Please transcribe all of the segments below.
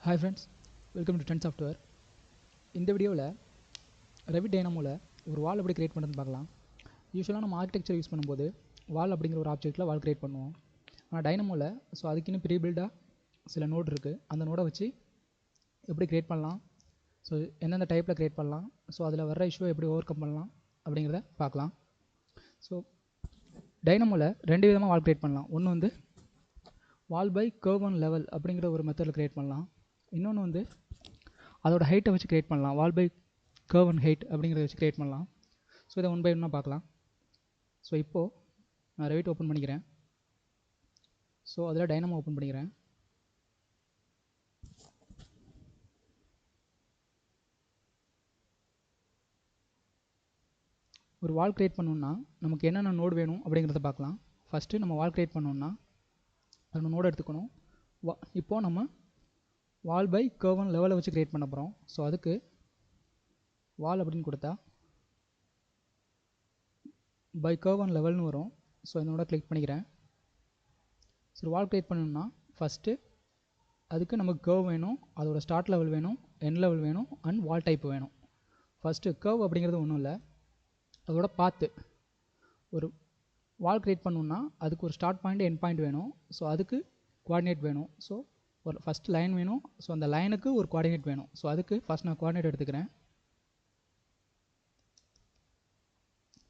Hi friends, welcome to Trend Software. இந்த வீடியோவில் Revit Dynamoல ஒரு வால் எப்படி கிரியேட் பண்ணுறதுன்னு பார்க்கலாம். யூஸ்வலாக நம்ம ஆர்கிடெக்சர் யூஸ் பண்ணும்போது வால் அப்படிங்கிற ஒரு ஆப்ஜெக்ட்டில் வால் கிரியேட் பண்ணுவோம். ஆனால் டைனமோவில் அதுக்குன்னு ப்ரீ பில்டாக சில நோட் இருக்குது. அந்த நோடை வச்சு எப்படி கிரியேட் பண்ணலாம், ஸோ எந்தெந்த டைப்பில் கிரியேட் பண்ணலாம், ஸோ அதில் வர்ற இஷ்யூவை எப்படி ஓவர் கம் பண்ணலாம் அப்படிங்கிறத பார்க்கலாம். ஸோ டைனமோவில் ரெண்டு விதமாக வால் கிரியேட் பண்ணலாம். ஒன்று வந்து வால் பை கர்வ் அண்ட் லெவல் அப்படிங்கிற ஒரு மெத்தடில் கிரியேட் பண்ணலாம். இன்னொன்று வந்து அதோட ஹைட்டை வச்சு கிரியேட் பண்ணலாம். வால் பை கர்வ் அண்ட் ஹைட் அப்படிங்கிறத வச்சு கிரியேட் பண்ணலாம். ஸோ இதை ஒன் பை ஒன்னாக பார்க்கலாம். ஸோ இப்போது நான் ரெவிட் ஓப்பன் பண்ணிக்கிறேன். ஸோ அதில் டைனமோ ஓப்பன் பண்ணிக்கிறேன். ஒரு வால் கிரியேட் பண்ணணுன்னா நமக்கு என்னென்ன நோடு வேணும் அப்படிங்கிறத பார்க்கலாம். ஃபஸ்ட்டு நம்ம வால் கிரியேட் பண்ணணுன்னா அந்த நோடு எடுத்துக்கணும். இப்போது நம்ம வால் பை கர்வ் அண்ட் லெவலை வச்சு கிரியேட் பண்ண போகிறோம். ஸோ அதுக்கு வால் அப்படின்னு கொடுத்தா பை கர்வ் அண்ட் லெவல்னு வரும். ஸோ இதனோட கிளிக் பண்ணிக்கிறேன். சரி, வால் கிரியேட் பண்ணணும்னா ஃபஸ்ட்டு அதுக்கு நமக்கு கர்வ் வேணும், அதோட ஸ்டார்ட் லெவல் வேணும், எண்ட் லெவல் வேணும், அண்ட் வால் டைப் வேணும். ஃபஸ்ட்டு கர்வ் அப்படிங்கிறது ஒன்றும் இல்லை, அதோட பாத்து. ஒரு வால் கிரியேட் பண்ணணுன்னா அதுக்கு ஒரு ஸ்டார்ட் பாயிண்ட் எண்ட் பாயிண்ட் வேணும். ஸோ அதுக்கு கோஆர்டினேட் வேணும். ஸோ ஒரு ஃபஸ்ட் லைன் வேணும். ஸோ அந்த லைனுக்கு ஒரு கோஆர்டினேட் வேணும். ஸோ அதுக்கு ஃபஸ்ட் நான் கோஆர்டினேட் எடுத்துக்கிறேன்.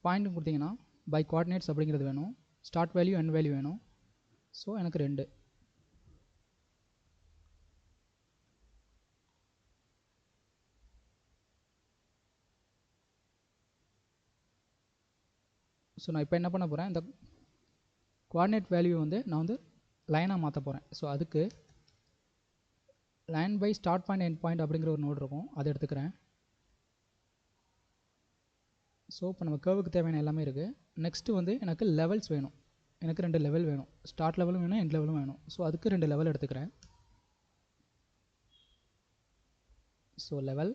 பாயிண்ட் கொடுத்தீங்கன்னா பை கோஆர்டினேட்ஸ் அப்படிங்கிறது வேணும், ஸ்டார்ட் வேல்யூ எண்ட் வேல்யூ வேணும். ஸோ எனக்கு 2. ஸோ நான் இப்போ என்ன பண்ண போகிறேன், இந்த கோஆர்டினேட் வேல்யூ வந்து நான் வந்து லைனாக மாற்ற போகிறேன். ஸோ அதுக்கு line by start point end point அப்படிங்கிற ஒரு நோட் இருக்கும், அதை எடுத்துக்கிறேன். ஸோ இப்போ நம்ம கர்வுக்கு தேவையான எல்லாமே இருக்குது. நெக்ஸ்ட்டு வந்து எனக்கு லெவல்ஸ் வேணும். எனக்கு 2 லெவல் வேணும், ஸ்டார்ட் லெவலும் வேணும், எண்ட் லெவலும் வேணும். ஸோ அதுக்கு 2 லெவல் எடுத்துக்கிறேன். ஸோ லெவல்,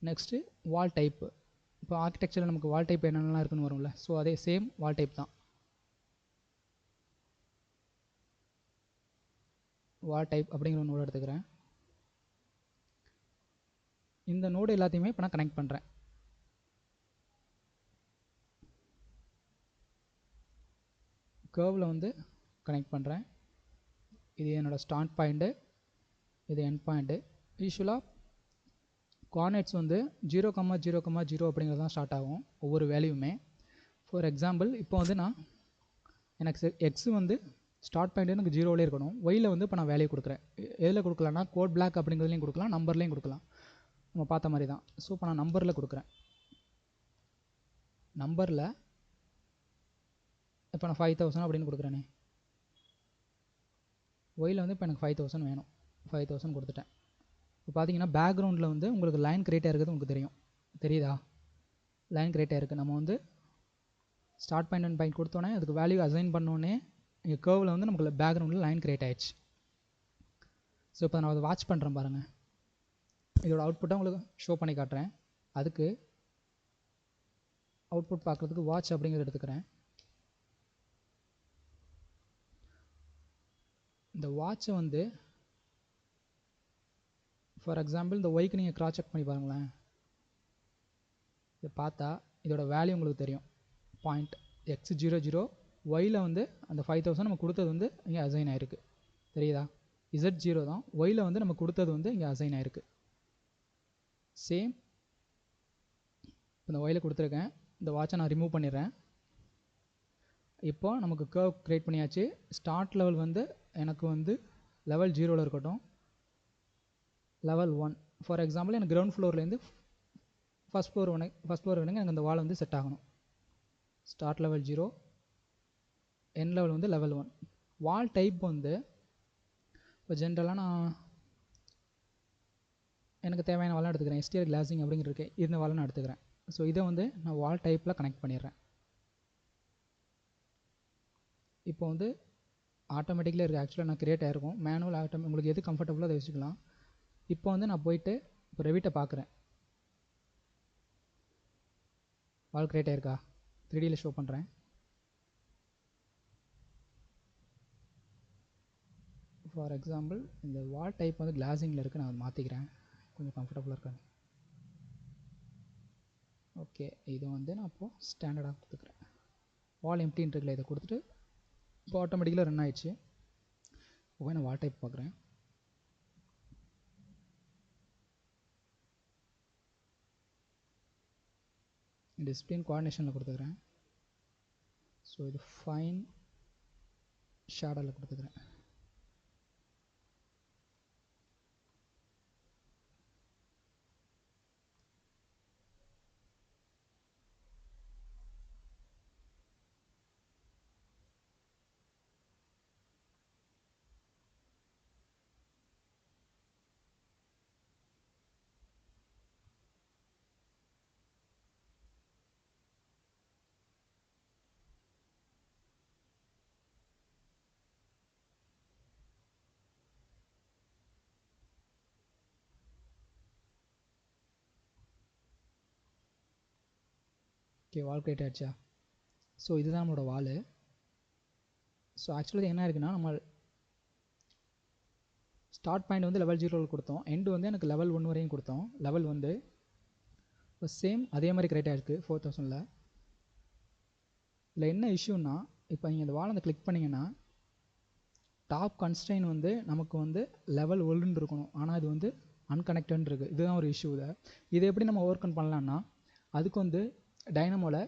நெக்ஸ்ட்டு வால் டைப்பு. இப்போ ஆர்கிடெக்சரில் நமக்கு வால் டைப் என்னென்னலாம் இருக்குன்னு வரும்ல, ஸோ அதே சேம் வால் டைப் தான். வால் டைப் அப்படிங்கிற ஒரு நோடு எடுத்துக்கிறேன். இந்த நோடு எல்லாத்தையுமே இப்போ நான் கனெக்ட் பண்ணுறேன். கர்வில் வந்து கனெக்ட் பண்ணுறேன். இது என்னோடய ஸ்டார்ட் பாயிண்ட்டு, இது எண்ட் பாயிண்ட்டு. யூஸ்வலாக கோஆர்டினேட்ஸ் வந்து 0,0,0 அப்படிங்கிறது தான் ஸ்டார்ட் ஆகும் ஒவ்வொரு வேல்யூமே. ஃபார் எக்ஸாம்பிள் இப்போ வந்து எனக்கு எக்ஸ் வந்து ஸ்டார்ட் பாயிண்ட் எனக்கு 0லே இருக்கணும். ஒயில் வந்து இப்போ நான் வேல்யூ கொடுக்குறேன். எதில் கொடுக்கலாம்னா கோட் பிளாக் அப்படிங்கிறதுலையும் கொடுக்கலாம், நம்பர்லேயும் கொடுக்கலாம், நம்ம பார்த்த மாதிரி தான். ஸோ இப்போ நான் நம்பரில் கொடுக்குறேன். நம்பரில் இப்போ நான் 5000 அப்படின்னு கொடுக்குறேனே. ஒயில் வந்து இப்போ எனக்கு 5000 வேணும். 5000 கொடுத்துட்டேன். இப்போ பார்த்தீங்கன்னா பேக்ரவுண்டில் வந்து உங்களுக்கு லைன் கிரியேட் ஆகிருக்கிறது உங்களுக்கு தெரியுதா? லைன் கிரியேட் ஆகிருக்கு. நம்ம வந்து ஸ்டார்ட் பாயிண்ட் அண்ட் பாயிண்ட் கொடுத்தோன்னே அதுக்கு வேல்யூ அசைன் பண்ணோன்னே இங்கே கர்வில் வந்து நமக்கு பேக்ரவுண்டில் லைன் கிரியேட் ஆகிடுச்சு. ஸோ இப்போ நான் அதை வாட்ச் பண்ணுறேன் பாருங்கள். இதோட அவுட்புட்டை உங்களுக்கு ஷோ பண்ணி காட்டுறேன். அதுக்கு அவுட்புட் பார்க்குறதுக்கு வாட்ச் அப்படிங்கிறத எடுத்துக்கிறேன். இந்த வாட்சை வந்து ஃபார் எக்ஸாம்பிள் இந்த ஒய்க்கு நீங்கள் கிராஸ் செக் பண்ணி பாருங்களேன். இதை பார்த்தா இதோட வேல்யூ உங்களுக்கு தெரியும். பாயிண்ட் x00, ஒயில் வந்து அந்த 5000 நம்ம கொடுத்தது வந்து இங்கே அசைன் ஆகிருக்கு. தெரியுதா? Z0 தான், ஒயில் வந்து நம்ம கொடுத்தது வந்து இங்கே அசைன் ஆகிருக்கு. சேம் இந்த ஒயில் கொடுத்துருக்கேன். இந்த வாட்சை நான் ரிமூவ் பண்ணிடுறேன். இப்போ நமக்கு கர்வ் கிரியேட் பண்ணியாச்சு. ஸ்டார்ட் லெவல் வந்து எனக்கு வந்து லெவல் 0ல் இருக்கட்டும், லெவல் 1. ஃபார் எக்ஸாம்பிள் எனக்கு கிரவுண்ட் ஃப்ளோர்லேருந்து ஃபஸ்ட் ஃப்ளோர் வேணுங்க. எனக்கு அந்த வால் வந்து செட் ஆகணும். ஸ்டார்ட் லெவல் 0, எண்ட் லெவல் வந்து லெவல் 1. வால் டைப் வந்து இப்போ ஜென்ரலாக நான் எனக்கு தேவையான வாலாம் எடுத்துக்கிறேன். எஸ்டிஆர் கிளாசிங் அப்படிங்கிற இருக்கு, இந்த வாலை நான் எடுத்துக்கிறேன். ஸோ இதை வந்து நான் வால் டைப்பில் கனெக்ட் பண்ணிடுறேன். இப்போ வந்து ஆட்டோமேட்டிக்கலி இருக்குது. ஆக்சுவலாக நான் கிரியேட் ஆகிருக்கும். மேனுவல் உங்களுக்கு எது கம்ஃபர்டபுளோ அதை வச்சுக்கலாம். இப்போ வந்து நான் போயிட்டு இப்போ ரெவிட்டை பார்க்குறேன். வால் கிரியேட் ஆயிருக்கா? 3Dயில் ஷோ பண்ணுறேன். ஃபார் எக்ஸாம்பிள் இந்த வால் டைப் வந்து கிளாஸிங்கில் இருக்குது, நான் மாற்றிக்கிறேன் கொஞ்சம் கம்ஃபர்டபுளாக இருக்காது. ஓகே, இது வந்து நான் அப்போது ஸ்டாண்டர்டாக கொடுத்துக்கிறேன். வால் எம்ப்டின்னு இருக்குல்ல, இதை கொடுத்துட்டு இப்போ ஆட்டோமேட்டிக்கலாக ரன் ஆயிடுச்சு. ஓகே, நான் வால் டைப் பார்க்குறேன். டிஸ்பிளின் கோஆர்டினேஷனில் கொடுத்துக்கிறேன். ஸோ இது ஃபைன் ஷேடோவில் கொடுத்துக்கிறேன். ஓகே, வால் கிரியேட் ஆகிடுச்சா? ஸோ இதுதான் நம்மளோட வால். ஸோ ஆக்சுவலாக என்ன இருக்குன்னா, நம்ம ஸ்டார்ட் பாயிண்ட் வந்து லெவல் 0 கொடுத்தோம், எண்டு வந்து எனக்கு லெவல் 1 வரையும் கொடுத்தோம். லெவல் வந்து இப்போ சேம் அதே மாதிரி கிரியேட் ஆகிருக்கு 4000. இதில் என்ன இஷ்யூன்னா, இப்போ நீங்கள் இந்த வால் அந்த கிளிக் பண்ணிங்கன்னா டாப் கன்ஸ்ட்ரெயின் வந்து நமக்கு வந்து லெவல் 1 இருக்கணும், ஆனால் இது வந்து அன்கனெக்டட் இருக்குது. இதுதான் ஒரு இஷ்யூ. இதை எப்படி நம்ம ஓவர் கம் பண்ணலான்னா, அதுக்கு வந்து டைனமோவில்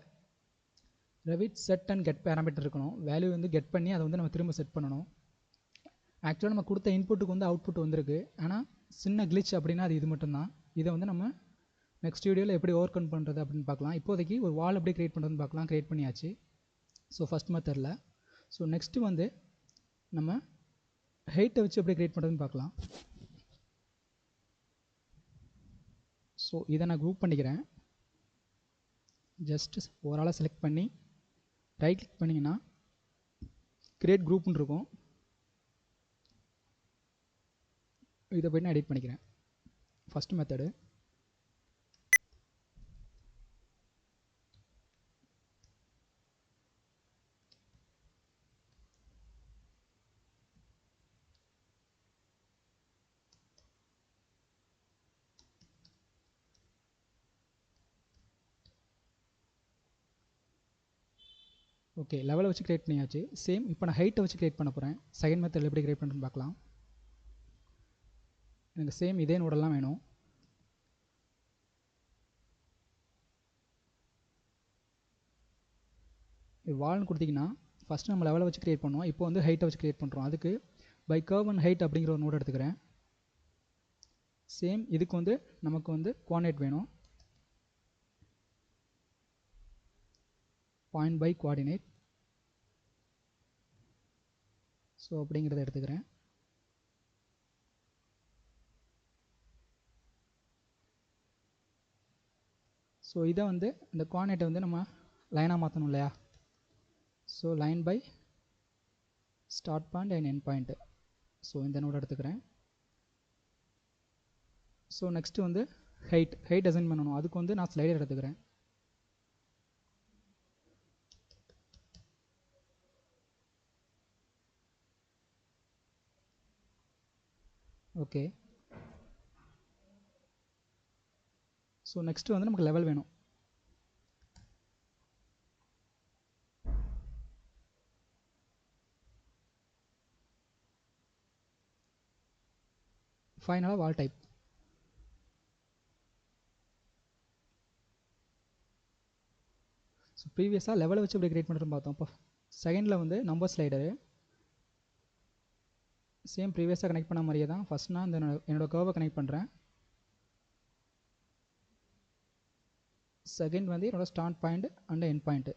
Revit set and get parameter இருக்கணும். வேல்யூ வந்து கெட் பண்ணி அதை வந்து நம்ம திரும்ப செட் பண்ணணும். ஆக்சுவலாக நம்ம கொடுத்த இன்புட்டுக்கு வந்து அவுட்புட் வந்திருக்கு, ஆனால் சின்ன கிளிச் அப்படின்னா அது இது மட்டும்தான். இதை வந்து நம்ம நெக்ஸ்ட் வீடியோவில் எப்படி ஓவர் கம் பண்ணுறது அப்படின்னு பார்க்கலாம். இப்போதைக்கு ஒரு வால் எப்படி க்ரியேட் பண்ணுறதுன்னு பார்க்கலாம். க்ரியேட் பண்ணியாச்சு. ஸோ ஃபஸ்ட் மெத்தடில். ஸோ நெக்ஸ்ட்டு வந்து நம்ம ஹைட்டை வச்சு எப்படி க்ரியேட் பண்ணுறதுன்னு பார்க்கலாம். ஸோ இதை நான் குரூப் பண்ணிக்கிறேன். ஜஸ்ட் ஒரு ஆளை செலக்ட் பண்ணி ரைட் கிளிக் பண்ணிங்கன்னா கிரியேட் குரூப்னு இருக்கும். இதை போய் நான் எடிட் பண்ணிக்கிறேன். First method. ஓகே, லெவலை வச்சு கிரியேட் பண்ணியாச்சு. சேம் இப்போ நான் ஹைட்டை வச்சு கிரியேட் பண்ண போகிறேன். செகண்ட் மெத்தடில் எப்படி கிரியேட் பண்ணுறதுன்னு பார்க்கலாம். எனக்கு சேம் இதே நோடெல்லாம் வேணும். இது வால்னு கொடுத்தீங்கன்னா ஃபஸ்ட்டு நம்ம லெவலை வச்சு கிரியேட் பண்ணுவோம். இப்போ வந்து ஹைட்டை வச்சு கிரியேட் பண்ணுறோம். அதுக்கு பை கர்வ் அண்ட் ஹைட் அப்படிங்கிற ஒரு நோட் எடுத்துக்கிறேன். சேம் இதுக்கு வந்து நமக்கு வந்து கோஆர்டினேட் வேணும். Point by coordinate. ஸோ அப்படிங்கிறத எடுத்துக்கிறேன். ஸோ இதை வந்து இந்த கோஆர்டினேட்டை வந்து நம்ம லைனாக மாற்றணும் இல்லையா? So line by start point and end point. So இந்த நோட் எடுத்துக்கிறேன். ஸோ நெக்ஸ்ட்டு வந்து ஹைட் அசைன் பண்ணணும். அதுக்கு வந்து நான் ஸ்லைடர் எடுத்துக்கிறேன். ஓகே, ஸோ நெக்ஸ்ட்டு வந்து நமக்கு லெவல் வேணும். ஃபைனலாக வால் டைப். ஸோ ப்ரீவியஸாக லெவலை வச்சு எப்படி கிரியேட் பண்ணுறதுன்னு பார்த்தோம். இப்போ செகண்டில் வந்து நம்பர் ஸ்லைடரு சேம் ப்ரீவியஸாக கனெக்ட் பண்ண மாதிரியே தான். ஃபஸ்ட் நான் இந்த என்னோடய கர்வை கனெக்ட் பண்ணுறேன். செகண்ட் வந்து என்னோடய start point and end point.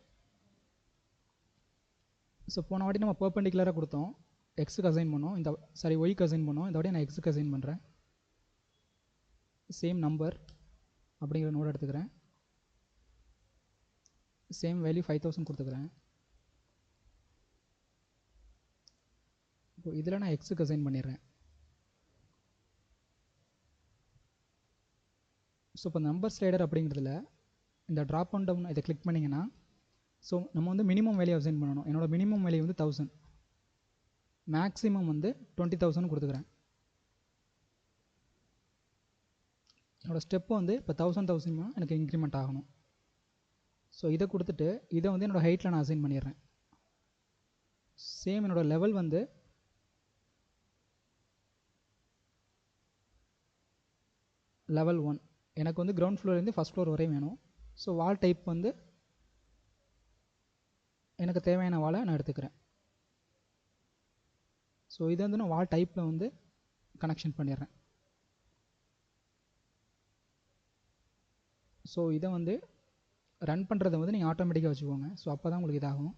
So போன வாட்டி நம்ம பர்பெண்டிகுலராக கொடுத்தோம், எக்ஸுக்கு அசைன் பண்ணோம். இந்த ஒய்க்கு அசைன் பண்ணோம். இந்த வாட்டி நான் எக்ஸுக்கு அசைன் பண்ணுறேன். சேம் நம்பர் அப்படிங்கிற நோட் எடுத்துக்கிறேன். சேம் வேல்யூ 5000 கொடுத்துக்கிறேன். இப்போ இதில் நான் எக்ஸுக்கு அசைன் பண்ணிடுறேன். ஸோ இப்போ நம்பர் ஸ்லைடர் அப்படிங்கிறதுல இந்த ட்ராப் அண்ட் டவுன் இதை கிளிக் பண்ணிங்கன்னா, ஸோ நம்ம வந்து மினிமம் வேல்யூ அசைன் பண்ணணும். என்னோட மினிமம் வேல்யூ வந்து 1000. மேக்ஸிமம் வந்து 20,000 கொடுத்துக்கிறேன். என்னோடய ஸ்டெப்பு வந்து இப்போ 1000 எனக்கு இன்க்ரிமெண்ட் ஆகணும். ஸோ இதை கொடுத்துட்டு இதை வந்து என்னோடய ஹைட்டில் நான் அசைன் பண்ணிடுறேன். சேம் என்னோடய லெவல் வந்து level 1. எனக்கு வந்து கிரவுண்ட் ஃப்ளோர்லேருந்து ஃபஸ்ட் ஃப்ளோர் வரையும் வேணும். ஸோ வால் டைப் வந்து எனக்கு தேவையான வாலை நான் எடுத்துக்கிறேன். ஸோ இதை வந்து நான் வால் டைப்பில் வந்து கனெக்ஷன் பண்ணிடுறேன். ஸோ இதை வந்து ரன் பண்ணுறதை வந்து நீங்கள் ஆட்டோமேட்டிக்காக வச்சுக்கோங்க. ஸோ அப்போ தான் உங்களுக்கு இதாகும்.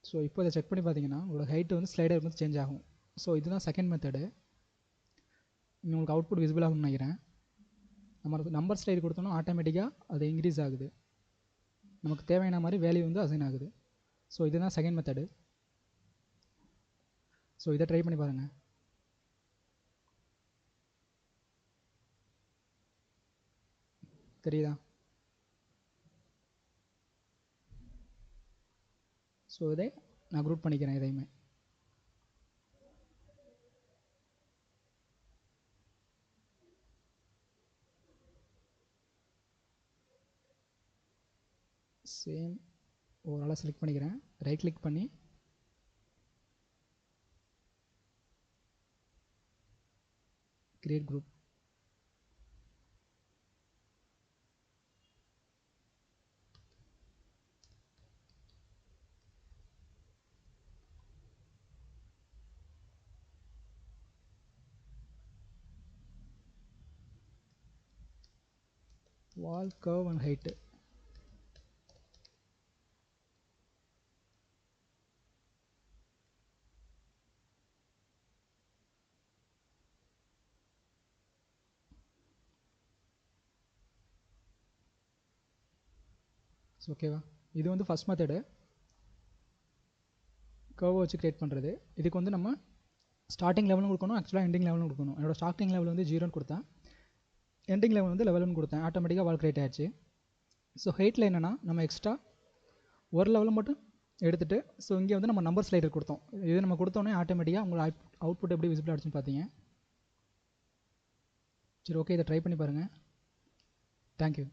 ஸோ இப்போ இதை செக் பண்ணி பார்த்தீங்கன்னா உங்களோட ஹைட்டு வந்து ஸ்லைடர் வந்து சேஞ்ச் ஆகும். ஸோ இதுதான் செகண்ட் மெத்தடு. உங்களுக்கு அவுட்புட் விசிபிள் ஆகும்னு நினைக்கிறேன். நம்ம நம்பர் ஸ்லைடு கொடுத்தோன்னா ஆட்டோமேட்டிக்காக அது இன்க்ரீஸ் ஆகுது. நமக்கு தேவையான மாதிரி வேல்யூ வந்து அசைன் ஆகுது. ஸோ இதுதான் செகண்ட் மெத்தடு. ஸோ இதை ட்ரை பண்ணி பாருங்கள். தெரியுதா? ஸோ இதை நான் குரூப் பண்ணிக்கிறேன். இதையுமே சேம் ஓவராலாக செலக்ட் பண்ணிக்கிறேன். ரைட் கிளிக் பண்ணி create group. Wall curve and height. ஓகேவா? இது வந்து ஃபஸ்ட் மெத்தடு, கர்வை வச்சு கிரியேட் பண்ணுறது. இதுக்கு வந்து நம்ம ஸ்டார்டிங் லெவலும் கொடுக்கணும், ஆக்சுவலாக எண்டிங் லெவலும் கொடுக்கணும். என்னோட ஸ்டார்டிங் லெவல் வந்து 0ன்னு கொடுத்தேன், எண்டிங் லெவல் வந்து லெவல்னு கொடுத்தேன். ஆட்டோமேட்டிக்காக வால் கிரியேட் ஆகிடுச்சு. ஸோ ஹைட்டில் என்னென்னா நம்ம எக்ஸ்ட்ரா ஒரு லெவலில் மட்டும் எடுத்துகிட்டு, ஸோ இங்கே வந்து நம்ம நம்பர் ஸ்லைடர் கொடுத்தோம். இது நம்ம கொடுத்தோன்னே ஆட்டோமேட்டிக்காக உங்களுக்கு அவுட்புட் எப்படி விசிபிள் ஆகிடுச்சுன்னு பார்த்தீங்க. சரி, ஓகே, இதை ட்ரை பண்ணி பாருங்கள். தேங்க்யூ.